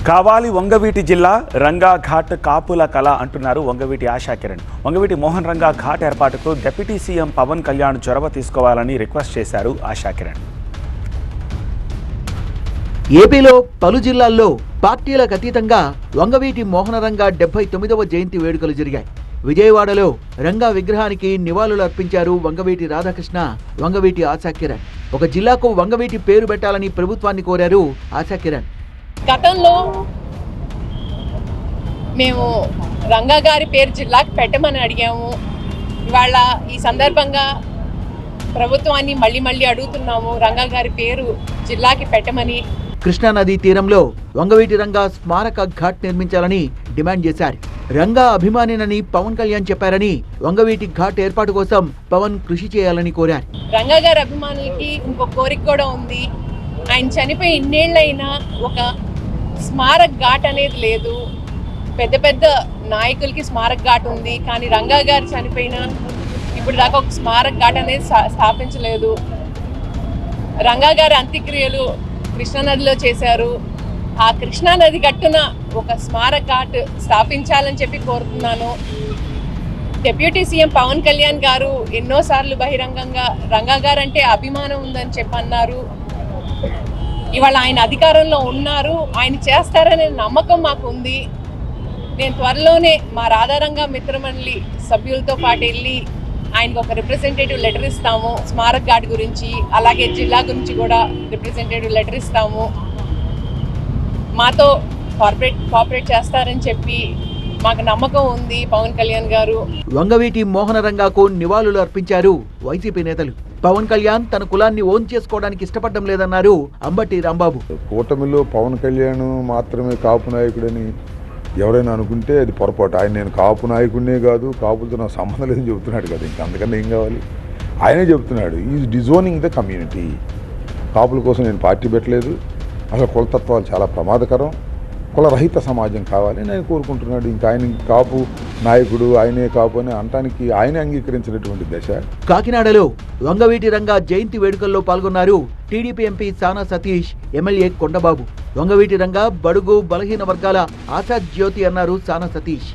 కావాలి వంగవీటి జిల్లా రంగా ఘాట్ కాపుల కళ అంటున్నారు వంగవీటి ఆశాకిరణ్. వంగవీటి మోహన్ రంగా ఘాట్ ఏర్పాటుకు డిప్యూటీ సీఎం పవన్ కళ్యాణ్ చొరవ తీసుకోవాలని రిక్వెస్ట్ చేశారు ఆశాకిరణ్. ఏపీలో పలు జిల్లాల్లో పార్టీలకు అతీతంగా వంగవీటి మోహన రంగా 79వ జయంతి వేడుకలు జరిగాయి. విజయవాడలో రంగా విగ్రహానికి నివాళులు అర్పించారు వంగవీటి రాధాకృష్ణ, వంగవీటి ఆశాకిరణ్. ఒక జిల్లాకు వంగవీటి పేరు పెట్టాలని ప్రభుత్వాన్ని కోరారు ఆశాకిరణ్. గతంలో మేము రంగా గారి పేరు జిల్లాకి పెట్టమని అడిగాము. ఇవాళ ఈ సందర్భంగా ప్రభుత్వాన్ని మళ్ళీ అడుగుతున్నాము, రంగా గారి పేరు జిల్లాకి పెట్టమని. కృష్ణానదీ తీరంలో వంగవీటి రంగా స్మారక ఘాట్ నిర్మించాలని డిమాండ్ చేశారు. రంగా అభిమానినని పవన్ కళ్యాణ్ చెప్పారని వంగవీటి ఘాట్ ఏర్పాటు కోసం పవన్ కృషి చేయాలని కోరారు. రంగా గారి అభిమానులకి ఇంకో కోరిక కూడా ఉంది. ఆయన చనిపోయి ఇన్నేళ్ళైనా ఒక స్మారక ఘాట్ అనేది లేదు. పెద్ద నాయకులకి స్మారక ఘాట్ ఉంది, కానీ రంగా గారు చనిపోయినా ఇప్పుడు దాకా ఒక స్మారక ఘాట్ అనేది స్థాపించలేదు. రంగా గారి అంత్యక్రియలు కృష్ణానదిలో చేశారు. ఆ కృష్ణానది గట్టున ఒక స్మారక ఘాట్ స్థాపించాలని చెప్పి కోరుతున్నాను. డిప్యూటీ సీఎం పవన్ కళ్యాణ్ గారు ఎన్నోసార్లు బహిరంగంగా రంగా గారు అంటే అభిమానం ఉందని చెప్పి అన్నారు. ఇవాళ ఆయన అధికారంలో ఉన్నారు, ఆయన చేస్తారనే నమ్మకం మాకు ఉంది. నేను త్వరలోనే మా రాధారంగా మిత్రమండలి సభ్యులతో పాటు వెళ్ళి ఆయనకు ఒక రిప్రజెంటేటివ్ లెటర్ ఇస్తాము. స్మారక ఘాట్ గురించి, అలాగే జిల్లా గురించి కూడా రిప్రజెంటేటివ్ లెటర్ ఇస్తాము. మాతో కోఆపరేట్ చేస్తారని చెప్పి మాకు నమ్మకం ఉంది పవన్ కళ్యాణ్ గారు. వంగవీటి మోహన రంగాకు నివాళులు అర్పించారు వైసీపీ నేతలు. పవన్ కళ్యాణ్ తన కులాన్ని ఓన్ చేసుకోవడానికి ఇష్టపడడం లేదన్నారు అంబటి రాంబాబు. కూటమిలో పవన్ కళ్యాణ్ మాత్రమే కాపు నాయకుడని ఎవరైనా అనుకుంటే అది పొరపాటు. ఆయన నేను కాపు నాయకుడినే కాదు, కాపులతో నాకు సంబంధం లేదని చెబుతున్నాడు కదా, ఇంకా అందుకన్నా ఏం కావాలి? ఆయనే చెబుతున్నాడు, ఈజ్ డిజోనింగ్ ద కమ్యూనిటీ. కాపుల కోసం నేను పార్టీ పెట్టలేదు, అసలు కులతత్వాలు చాలా ప్రమాదకరం, కులరహిత సమాజం కావాలని ఆయన కోరుకుంటున్నాడు. ఇంకా ఆయన కాపు నాయకుడు, ఆయనే కాపు అని అనటానికి ఆయనే అంగీకరించినటువంటి దశ. కాకినాడలో వంగవీటి రంగా జయంతి వేడుకల్లో పాల్గొన్నారు టీడీపీ ఎంపీ సానా సతీష్, ఎమ్మెల్యే కొండబాబు. వంగవీటి రంగా బడుగు బలహీన వర్గాల ఆశా జ్యోతి అన్నారు సానా సతీష్.